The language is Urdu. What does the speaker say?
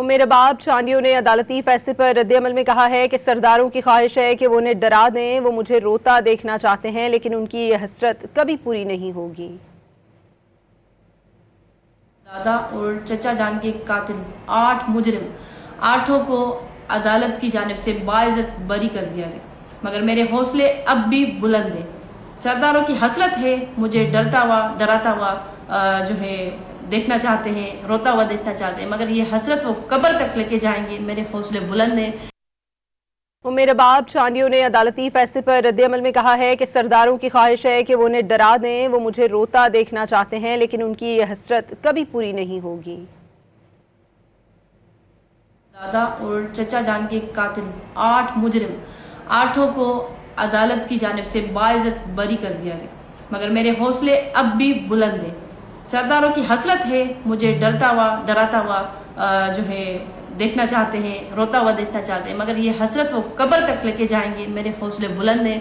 میرے باپ چانڈیوں نے عدالتی فیصلے پر رد عمل میں کہا ہے کہ سرداروں کی خواہش ہے کہ وہ انہیں ڈرا دیں، وہ مجھے روتا دیکھنا چاہتے ہیں لیکن ان کی یہ حسرت کبھی پوری نہیں ہوگی۔ دادا اور چچا جان کے قاتل 8 مجرم، 8 کو عدالت کی جانب سے باعزت بری کر دیا گیا، مگر میرے حوصلے اب بھی بلند ہیں۔ سرداروں کی حسرت ہے، مجھے ڈراتا ہوا جو ہے دیکھنا چاہتے ہیں، روتا ہوا دیکھنا چاہتے ہیں، مگر یہ حسرت وہ قبر تک لے کے جائیں گے۔ میرے حوصلے بلند ہیں۔ میرے باپ چانڈیوں نے عدالتی فیصلے پر رد عمل میں کہا ہے کہ سرداروں کی خواہش ہے کہ وہ انہیں ڈرا دیں، وہ مجھے روتا دیکھنا چاہتے ہیں لیکن ان کی یہ حسرت کبھی پوری نہیں ہوگی۔ دادا اور چچا جان کے قاتل 8 مجرم، 8 کو عدالت کی جانب سے باعزت بری کر دیا گیا، مگر میرے حوصلے اب بھی بلند ہیں۔ سرداروں کی حسرت ہے، مجھے ڈراتا ہوا جو ہے دیکھنا چاہتے ہیں، روتا ہوا دیکھنا چاہتے ہیں، مگر یہ حسرت وہ قبر تک لے کے جائیں گے۔ میرے حوصلے بلند ہیں۔